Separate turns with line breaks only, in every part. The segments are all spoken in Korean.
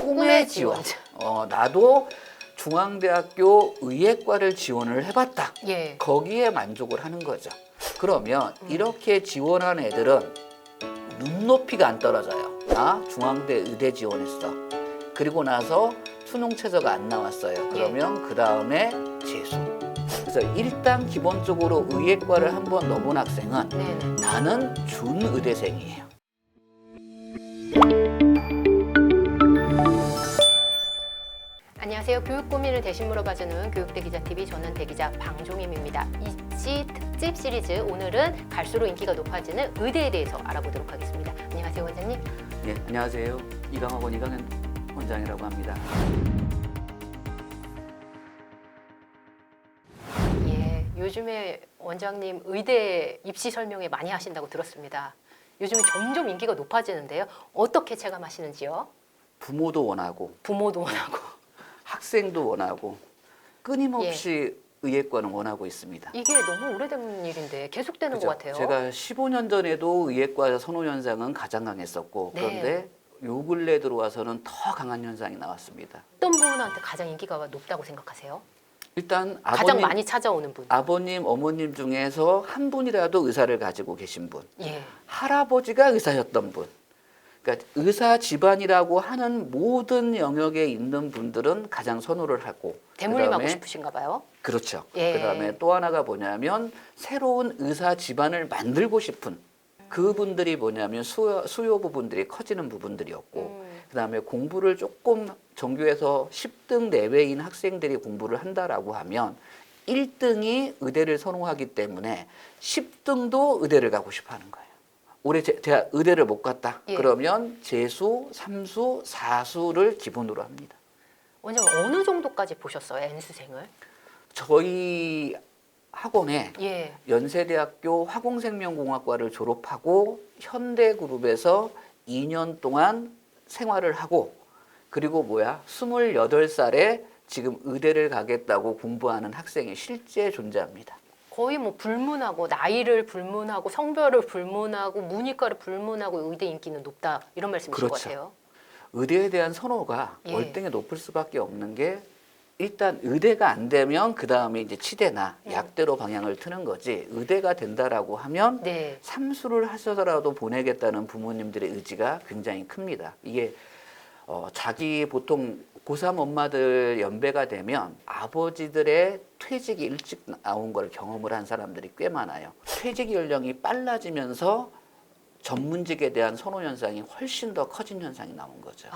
꿈의 지원. 나도 중앙대학교 의예과를 지원을 해봤다.
예.
거기에 만족을 하는 거죠. 그러면 이렇게 지원한 애들은 눈높이가 안 떨어져요. 나 중앙대 의대 지원했어. 그리고 나서 수능 최저가 안 나왔어요. 그러면 그 다음에 재수. 그래서 일단 기본적으로 의예과를 한번 넣은 학생은
네네.
나는 준의대생이에요.
안녕하세요. 교육 고민을 대신 물어봐주는 교육대 기자TV, 저는 대기자 방종임입니다. 이지 특집 시리즈, 오늘은 갈수록 인기가 높아지는 의대에 대해서 알아보도록 하겠습니다. 안녕하세요, 원장님.
네, 안녕하세요. 이강학원 이강현 원장이라고 합니다.
예, 요즘에 원장님 의대 입시 설명회 많이 하신다고 들었습니다. 요즘에 점점 인기가 높아지는데요. 어떻게 체감하시는지요?
부모도 원하고
부모도 원하고.
학생도 원하고 끊임없이 의예과는 원하고 있습니다.
이게 너무 오래된 일인데 계속되는 것 같아요.
제가 15년 전에도 의예과 선호 현상은 가장 강했었고 그런데 요 근래 들어와서는 더 강한 현상이 나왔습니다.
어떤 분한테 가장 인기가 높다고 생각하세요?
일단
가장 많이 찾아오는 분.
아버님, 어머님 중에서 한 분이라도 의사를 가지고 계신 분,
예.
할아버지가 의사였던 분. 그러니까 의사 집안이라고 하는 모든 영역에 있는 분들은 가장 선호를 하고
대물림하고 싶으신가 봐요.
그렇죠.
예.
그다음에 또 하나가 뭐냐면 새로운 의사 집안을 만들고 싶은 그분들이 뭐냐면 수요 부분들이 커지는 부분들이었고 그다음에 공부를 조금 전교에서 10등 내외인 학생들이 공부를 한다라고 하면 1등이 의대를 선호하기 때문에 10등도 의대를 가고 싶어 하는 거예요. 올해 대학 의대를 못 갔다.
예.
그러면 재수, 삼수, 사수를 기본으로 합니다.
원장님 어느 정도까지 보셨어요, N수생을?
저희 학원에
예.
연세대학교 화공생명공학과를 졸업하고 현대그룹에서 2년 동안 생활을 하고 그리고 28살에 지금 의대를 가겠다고 공부하는 학생이 실제 존재합니다.
거의 뭐 불문하고 나이를 불문하고 성별을 불문하고 문이과를 불문하고 의대 인기는 높다 이런 말씀이신 것
그렇죠.
같아요.
의대에 대한 선호가
예.
월등히 높을 수밖에 없는 게 일단 의대가 안 되면 그 다음에 이제 치대나 약대로 방향을 트는 거지 의대가 된다라고 하면
네.
삼수를 하셔서라도 보내겠다는 부모님들의 의지가 굉장히 큽니다. 이게 자기 보통 고3 엄마들 연배가 되면 아버지들의 퇴직이 일찍 나온 걸 경험을 한 사람들이 꽤 많아요. 퇴직 연령이 빨라지면서 전문직에 대한 선호 현상이 훨씬 더 커진 현상이 나온 거죠.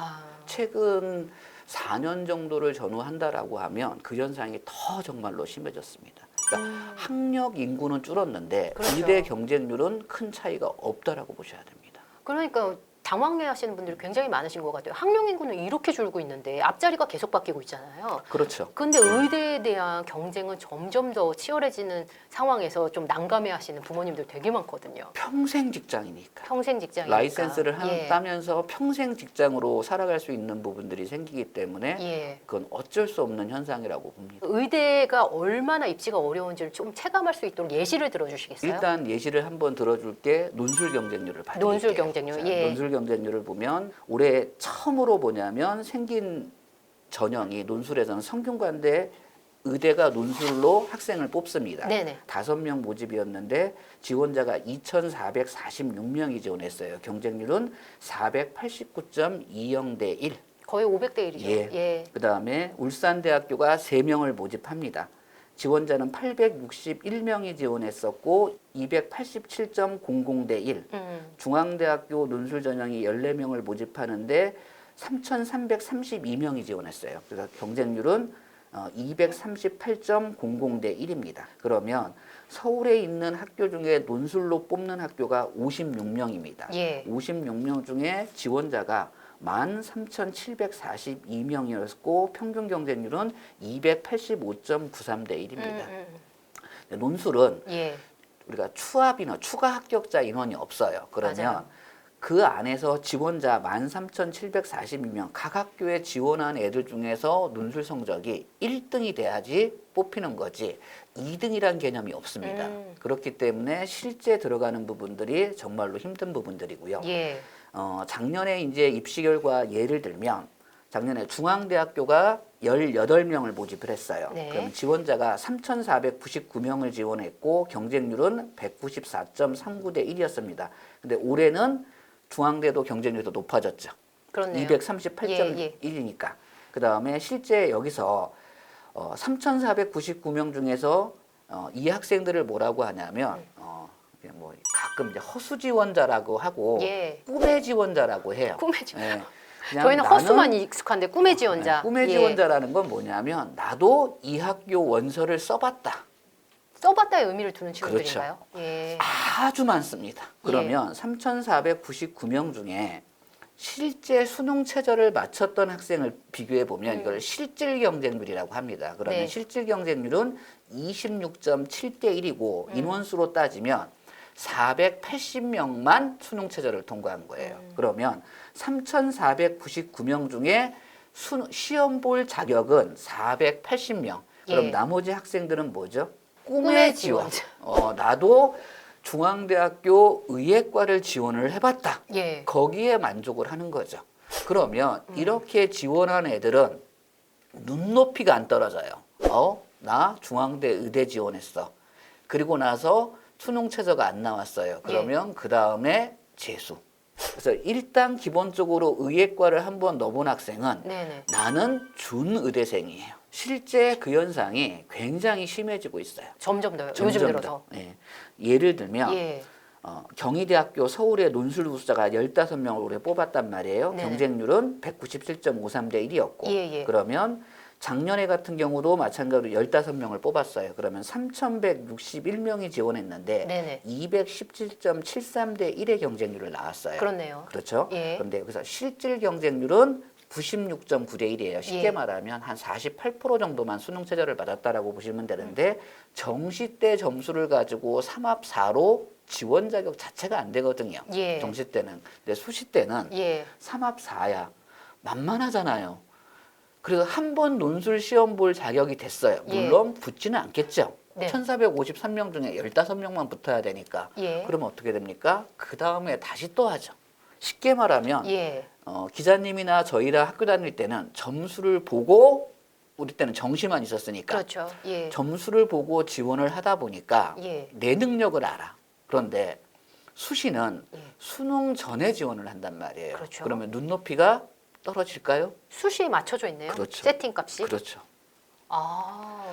최근 4년 정도를 전후한다라고 하면 그 현상이 더 정말로 심해졌습니다. 그러니까 학력 인구는 줄었는데
그렇죠.
의대 경쟁률은 큰 차이가 없다라고 보셔야 됩니다.
그러니까 당황해하시는 분들이 굉장히 많으신 것 같아요. 학령 인구는 이렇게 줄고 있는데 앞자리가 계속 바뀌고 있잖아요.
그렇죠.
근데 의대에 대한 경쟁은 점점 더 치열해지는 상황에서 좀 난감해하시는 부모님들 되게 많거든요.
평생 직장이니까.
평생 직장이니까.
라이센스를
예.
따면서 평생 직장으로 살아갈 수 있는 부분들이 생기기 때문에
예.
그건 어쩔 수 없는 현상이라고 봅니다.
의대가 얼마나 입시가 어려운지를 좀 체감할 수 있도록 예시를 들어주시겠어요?
일단 예시를 한번 들어줄게 논술 경쟁률을 봐드릴게요.
논술 경쟁률.
자,
예.
논술 경쟁률을 보면 올해 처음으로 뭐냐면 생긴 전형이 논술에서는 성균관대 의대가 논술로 학생을 뽑습니다.
네네.
5명 모집이었는데 지원자가 2,446명이 지원했어요. 경쟁률은 489.20대 1.
거의 500대 1이죠.
예. 그다음에 울산대학교가 3명을 모집합니다. 지원자는 861명이 지원했었고 287.00대 1. 중앙대학교 논술 전형이 14명을 모집하는데 3,332명이 지원했어요. 그래서 경쟁률은 238.00대 1입니다. 그러면 서울에 있는 학교 중에 논술로 뽑는 학교가 56명입니다.
예.
56명 중에 지원자가 13,742명이었고 평균 경쟁률은 285.93대 1입니다. 논술은
예.
우리가 추합 인원, 추가 합격자 인원이 없어요. 그러면
맞아요.
그 안에서 지원자 13,742명 각 학교에 지원한 애들 중에서 논술 성적이 1등이 돼야지 뽑히는 거지 2등이란 개념이 없습니다. 그렇기 때문에 실제 들어가는 부분들이 정말로 힘든 부분들이고요.
예.
작년에 이제 입시 결과 예를 들면 작년에 중앙대학교가 18명을 모집을 했어요.
네.
그럼 지원자가 3,499명을 지원했고 경쟁률은 194.39대 1이었습니다. 근데 올해는 중앙대도 경쟁률이 더 높아졌죠.
그렇네요.
238.1이니까. 그 다음에 실제 여기서 3,499명 중에서 이 학생들을 뭐라고 하냐면 그냥 뭐 가끔 이제 허수 지원자라고 하고
예.
꿈의 지원자라고 해요.
꿈의 지원자.
예. 그냥
저희는
나는
허수만 익숙한데 꿈의 지원자.
네, 꿈의
예.
지원자라는 건 뭐냐면 나도 이 학교 원서를 써봤다.
써봤다의 의미를 두는 친구들인가요? 예.
아주 많습니다. 그러면 3,499명 중에 실제 수능 최저를 맞췄던 학생을 비교해 보면 이걸 실질 경쟁률이라고 합니다. 그러면
네.
실질 경쟁률은 26.7대 1이고 인원수로 따지면 480명만 수능 최저를 통과한 거예요. 그러면 3,499명 중에 시험 볼 자격은 480명. 그럼
예.
나머지 학생들은 뭐죠?
꿈의
꿈의 지원. 나도 중앙대학교 의예과를 지원을 해봤다.
예.
거기에 만족을 하는 거죠. 그러면 이렇게 지원한 애들은 눈높이가 안 떨어져요. 나 중앙대 의대 지원했어. 그리고 나서 수능 최저가 안 나왔어요. 그러면 그 다음에 재수. 그래서 일단 기본적으로 의예과를 한번 넣어본 학생은
네네.
나는 준의대생이에요. 실제 그 현상이 굉장히 심해지고 있어요.
점점 더요.
점점
요즘
더.
들어서.
예. 예를 들면
예.
경희대학교 서울의 논술 우수자가 15명을 올해 뽑았단 말이에요.
네네.
경쟁률은 197.53대 1이었고
예.
그러면 작년에 같은 경우도 마찬가지로 15명을 뽑았어요. 그러면 3,161명이 지원했는데
네네.
217.73대 1의 경쟁률을 나왔어요.
그렇네요.
그렇죠?
예.
그런데 여기서 실질 경쟁률은 96.9대 1이에요. 쉽게
예.
말하면 한 48% 정도만 수능 최저를 받았다라고 보시면 되는데 정시 때 점수를 가지고 3합 4로 지원 자격 자체가 안 되거든요.
예.
정시 때는. 근데 수시 때는
예.
3합 4야. 만만하잖아요. 그래서 한 번 논술 시험 볼 자격이 됐어요.
예.
물론 붙지는 않겠죠.
네.
1,453명 중에 15명만 붙어야 되니까.
예.
그러면 어떻게 됩니까? 그 다음에 다시 또 하죠. 쉽게 말하면
예.
기자님이나 저희랑 학교 다닐 때는 점수를 보고 우리 때는 정시만 있었으니까
그렇죠. 예.
점수를 보고 지원을 하다 보니까
예.
내 능력을 알아. 그런데 수시는
예.
수능 전에 지원을 한단 말이에요.
그렇죠.
그러면 눈높이가 떨어질까요?
수시에 맞춰져 있네요.
그렇죠.
세팅 값이.
그렇죠.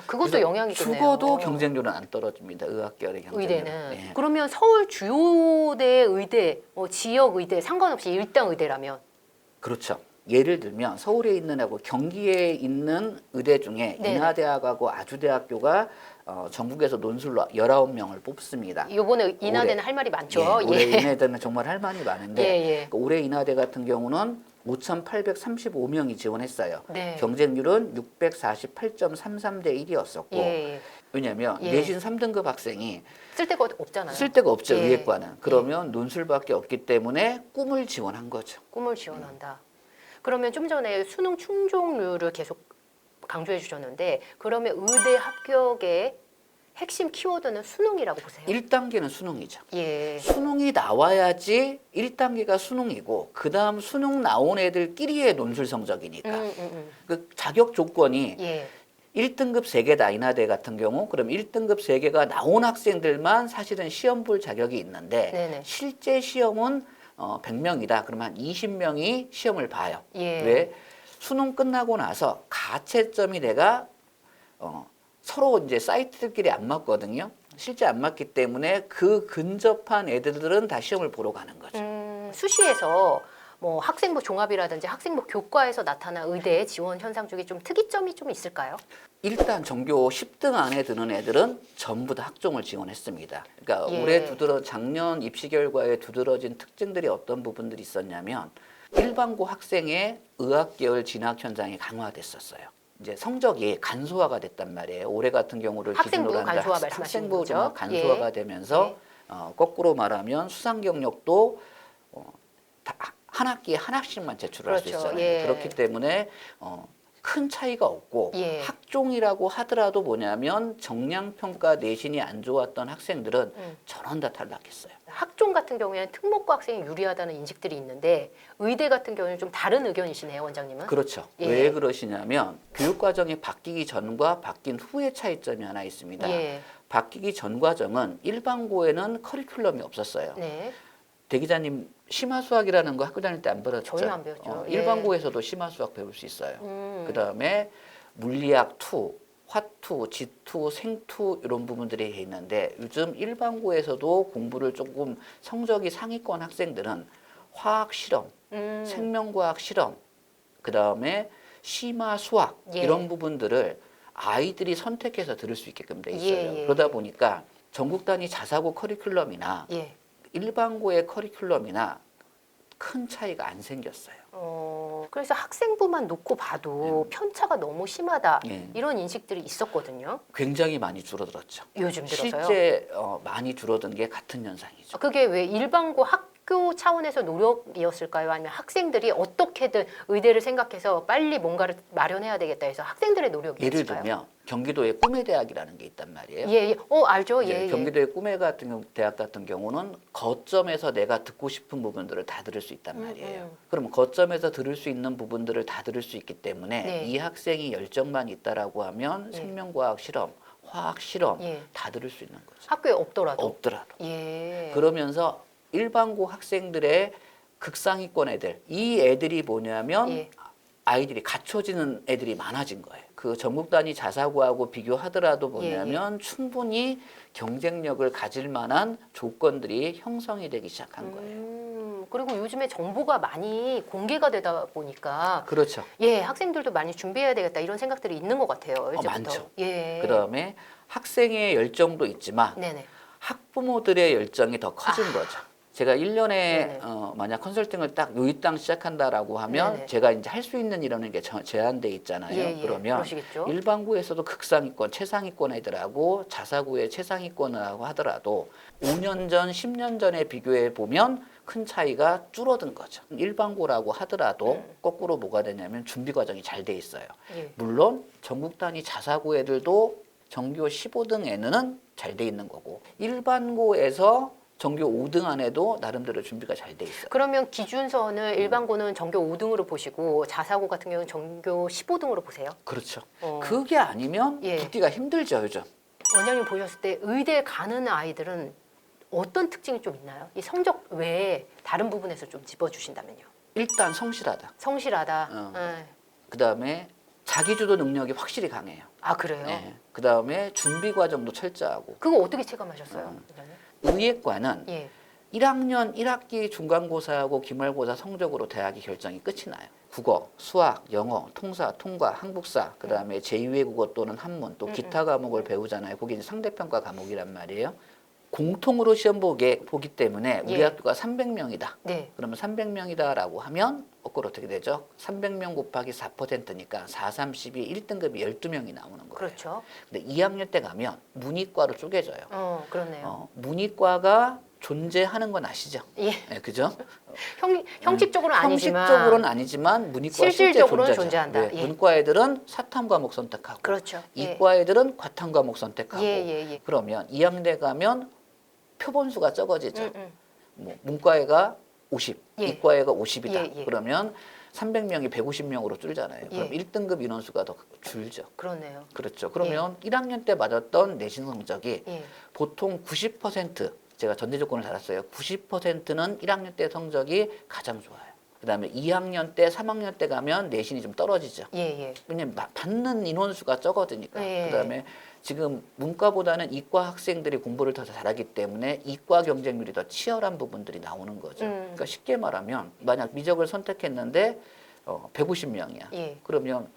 그것도
그래서
영향이 있겠네요.
죽어도 경쟁률은 안 떨어집니다. 의학계열의 경쟁률.
의대는.
예.
그러면 서울 주요대 의대, 지역 의대 상관없이 일당 의대라면
그렇죠. 예를 들면 서울에 있는 하고 경기에 있는 의대 중에
네.
인하대학하고 아주대학교가 전국에서 논술로 19명을 뽑습니다.
이번에 인하대는
올해.
할 말이 많죠.
올해 인하대는 정말 할 말이 많은데
예.
올해 인하대 같은 경우는 5,835명이 지원했어요.
네.
경쟁률은 648.33대 1이었었고
예.
왜냐하면
예.
내신 3등급 학생이
쓸 데가 없잖아요.
쓸 데가 없죠.
예.
의예과는. 그러면 논술밖에 없기 때문에 꿈을 지원한 거죠.
꿈을 지원한다. 그러면 좀 전에 수능 충족률을 계속 강조해 주셨는데 그러면 의대 합격의 핵심 키워드는 수능이라고 보세요?
1단계는 수능이죠.
예.
수능이 나와야지 1단계가 수능이고 그 다음 수능 나온 애들끼리의 논술 성적이니까 그 자격 조건이
예.
1등급 3개다 인하대 같은 경우 그럼 1등급 3개가 나온 학생들만 사실은 시험 볼 자격이 있는데
네네.
실제 시험은 100명이다. 그러면 한 20명이 시험을 봐요.
예.
왜? 수능 끝나고 나서 가채점이 내가 서로 이제 사이트들끼리 안 맞거든요. 실제 안 맞기 때문에 그 근접한 애들은 다 시험을 보러 가는 거죠.
수시에서 뭐 학생부 종합이라든지 학생부 교과에서 나타난 의대 지원 현상 중에 좀 특이점이 좀 있을까요?
일단 전교 10등 안에 드는 애들은 전부 다 학종을 지원했습니다. 그러니까
예.
올해 작년 입시 결과에 두드러진 특징들이 어떤 부분들이 있었냐면 일반고 학생의 의학계열 진학 현상이 강화됐었어요. 이제 성적이 간소화가 됐단 말이에요. 올해 같은 경우를
학생부
기준으로 한다.
간소화 말씀하시는
학생부
거죠?
정말 간소화가
예.
되면서 거꾸로 말하면 수상 경력도 한 학기에 한 학씩만 제출할 수
그렇죠.
있잖아요.
예.
그렇기 때문에 큰 차이가 없고
예.
학종이라고 하더라도 뭐냐면 정량평가 내신이 안 좋았던 학생들은 전원 다 탈락했어요.
학종 같은 경우에는 특목고 학생이 유리하다는 인식들이 있는데 의대 같은 경우는 좀 다른 의견이시네요, 원장님은.
그렇죠.
예.
왜 그러시냐면 교육과정이 바뀌기 전과 바뀐 후의 차이점이 하나 있습니다.
예.
바뀌기 전 과정은 일반고에는 커리큘럼이 없었어요.
네.
대기자님 심화수학이라는 거 학교 다닐 때 안 배웠죠?
저희는 안 배웠죠. 예.
일반고에서도 심화수학 배울 수 있어요. 그다음에 물리학 2, 화투, 지투, 생투 이런 부분들이 있는데 요즘 일반고에서도 공부를 조금 성적이 상위권 학생들은 화학 실험, 생명과학 실험, 그다음에 심화 수학
예.
이런 부분들을 아이들이 선택해서 들을 수 있게끔 돼 있어요.
예, 예,
그러다 보니까 전국 단위 자사고 커리큘럼이나
예.
일반고의 커리큘럼이나 큰 차이가 안 생겼어요.
그래서 학생부만 놓고 봐도 편차가 너무 심하다
예.
이런 인식들이 있었거든요.
굉장히 많이 줄어들었죠.
요즘 들어서요.
실제 많이 줄어든 게 같은 현상이죠.
그게 왜 일반고 학교 차원에서 노력이었을까요? 아니면 학생들이 어떻게든 의대를 생각해서 빨리 뭔가를 마련해야 되겠다 해서 학생들의 노력이었을까요?
예를 들면 경기도에 꿈의 대학이라는 게 있단 말이에요.
예, 예. 알죠. 예, 예.
경기도의 꿈의 대학 같은 경우는 거점에서 내가 듣고 싶은 부분들을 다 들을 수 있단 말이에요. 그러면 거점에서 들을 수 있는 부분들을 다 들을 수 있기 때문에
네.
이 학생이 열정만 있다라고 하면
예.
생명과학 실험, 화학 실험
예.
다 들을 수 있는 거죠.
학교에 없더라도.
없더라도.
예.
그러면서 일반고 학생들의 극상위권 애들, 이 애들이 뭐냐면
예.
아이들이 갖춰지는 애들이 많아진 거예요. 그 전국 단위 자사고하고 비교하더라도 뭐냐면 충분히 경쟁력을 가질 만한 조건들이 형성이 되기 시작한 거예요.
그리고 요즘에 정보가 많이 공개가 되다 보니까
그렇죠.
예, 학생들도 많이 준비해야 되겠다 이런 생각들이 있는 것 같아요. 이제부터.
많죠.
예.
그다음에 학생의 열정도 있지만
네네.
학부모들의 열정이 더 커진 거죠. 제가 1년에
네네.
만약 컨설팅을 딱 요이땅 시작한다라고 하면
네네.
제가 이제 할 수 있는 일하는 게 제한돼 있잖아요.
예, 예.
그러면
그러시겠죠.
일반고에서도 극상위권, 최상위권 애들하고 자사고의 최상위권하고 하더라도 5년 전, 10년 전에 비교해 보면 큰 차이가 줄어든 거죠. 일반고라고 하더라도 거꾸로 뭐가 되냐면 준비 과정이 잘 돼 있어요.
예.
물론 전국 단위 자사고 애들도 전교 15등에는 잘 돼 있는 거고 일반고에서 전교 5등 안에도 나름대로 준비가 잘 돼 있어요.
그러면 기준선을 일반고는 전교 5등으로 보시고 자사고 같은 경우는 전교 15등으로 보세요.
그렇죠.
어.
그게 아니면
예.
붙기가 힘들죠, 요즘.
원장님 보셨을 때 의대 가는 아이들은 어떤 특징이 좀 있나요? 이 성적 외에 다른 부분에서 좀 짚어주신다면요.
일단 성실하다.
성실하다.
어.
예.
그다음에 자기주도 능력이 확실히 강해요.
아 그래요?
예. 그다음에 준비 과정도 철저하고.
그거 어떻게 체감하셨어요? 원장님?
의예과는
예.
1학년 1학기 중간고사하고 기말고사 성적으로 대학이 결정이 끝이 나요. 국어, 수학, 영어, 통사, 통과, 한국사, 그다음에 제2외국어 또는 한문, 또 기타 과목을 배우잖아요. 거기 이제 상대평가 과목이란 말이에요. 공통으로 시험 보기 때문에 우리
예.
학교가 300명이다.
네.
그러면 300명이다라고 하면 거꾸로 어떻게 되죠? 300명 곱하기 4%니까 4, 32, 1등급이 12명이 나오는 거예요.
그렇죠.
근데 2학년 때 가면 문이과로 쪼개져요.
그렇네요.
문이과가 존재하는 건 아시죠?
예.
네, 그죠?
형식적으로는 아니지만
형식적으로는 아니지만 문이과
실질적으로는
실제
존재한다.
네,
예.
문과 애들은 사탐 과목 선택하고
그렇죠. 예.
이과 애들은 과탐 과목 선택하고
예, 예, 예.
그러면 2학년 때 가면 표본수가 적어지죠. 뭐 문과애가 50,
예.
이과애가 50이다.
예, 예.
그러면 300명이 150명으로 줄잖아요. 그럼
예.
1등급 인원수가 더 줄죠.
그러네요.
그렇죠. 그러면 1학년 때 맞았던 내신 성적이
예.
보통 90% 제가 전제 조건을 달았어요. 90%는 1학년 때 성적이 가장 좋아요. 그다음에 2학년 때, 3학년 때 가면 내신이 좀 떨어지죠.
예, 예.
왜냐면 받는 인원수가 적어지니까.
예.
그다음에 지금 문과보다는 이과 학생들이 공부를 더 잘하기 때문에 이과 경쟁률이 더 치열한 부분들이 나오는 거죠. 그러니까 쉽게 말하면 만약 미적을 선택했는데 150명이야.
예.
그러면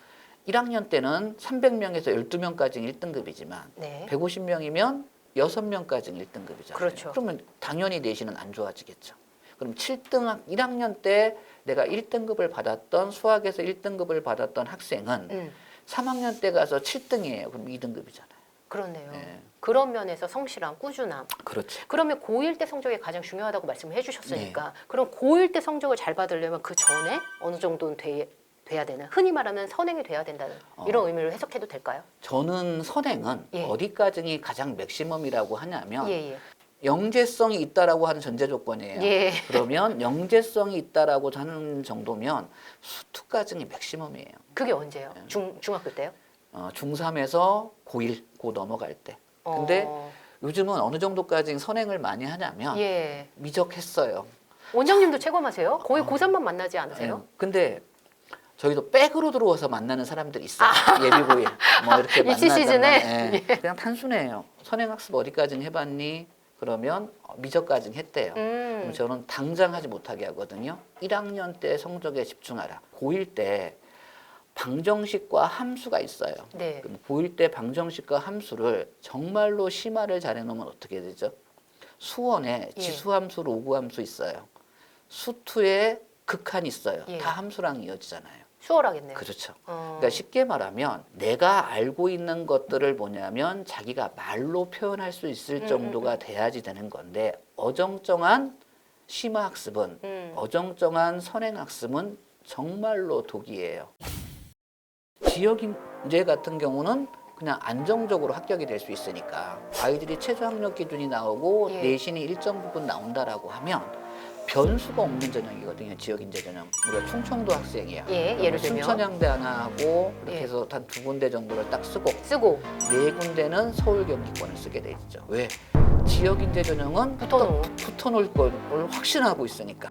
1학년 때는 300명에서 12명까지는 1등급이지만
네.
150명이면 6명까지는 1등급이잖아요.
그렇죠.
그러면 당연히 내신은 안 좋아지겠죠. 그럼 7등 1학년 때 내가 1등급을 받았던 수학에서 1등급을 받았던 학생은 3학년 때 가서 7등이에요. 그럼 2등급이잖아요.
그렇네요.
예.
그런 면에서 성실함, 꾸준함.
그렇지.
그러면 고1 때 성적이 가장 중요하다고 말씀을 해주셨으니까 그럼 고1 때 성적을 잘 받으려면 그 전에 어느 정도는 돼야 되는, 흔히 말하면 선행이 돼야 된다는 이런 의미로 해석해도 될까요?
저는 선행은
예.
어디까지 가장 맥시멈이라고 하냐면
예, 예.
영재성이 있다라고 하는 전제 조건이에요.
예.
그러면 영재성이 있다라고 하는 정도면 수투까지는 맥시멈이에요.
그게 언제예요? 중학교 때요?
중3에서 고1, 고 넘어갈 때. 근데
어,
요즘은 어느 정도까지 선행을 많이 하냐면
예.
미적했어요.
원장님도 체검하세요? 거의 고3만 만나지 않으세요?
예. 근데 저희도 백으로 들어와서 만나는 사람들이 있어요. 예비고일 뭐 이렇게
입시
만나다가
시즌에?
예. 그냥 단순해요. 선행학습 어디까지 해봤니? 그러면 미적까지 했대요. 그럼 저는 당장 하지 못하게 하거든요. 1학년 때 성적에 집중하라. 고1 때 방정식과 함수가 있어요.
네.
그럼 고1 때 방정식과 함수를 정말로 심화를 잘해놓으면 어떻게 되죠? 수원에
예.
지수함수, 로그함수 있어요. 수투에 극한이 있어요.
예.
다 함수랑 이어지잖아요.
수월하겠네요.
그렇죠.
어.
그러니까 쉽게 말하면 내가 알고 있는 것들을 뭐냐면 자기가 말로 표현할 수 있을 정도가 돼야지 되는 건데 어정쩡한 심화학습은 어정쩡한 선행학습은 정말로 독이에요. 지역인재 같은 경우는 그냥 안정적으로 합격이 될 수 있으니까 아이들이 최저학력 기준이 나오고
예.
내신이 일정 부분 나온다라고 하면 변수가 없는 전형이거든요. 지역인재 전형. 우리가 충청도 학생이야.
예, 예를 들면?
순천향대 하나 하고 이렇게
예.
해서 한 2군데 정도를 딱 쓰고
쓰고
4군데는 서울 경기권을 쓰게 돼 있죠. 왜? 지역인재 전형은
붙어놓은.
붙어놓을 걸 확신하고 있으니까.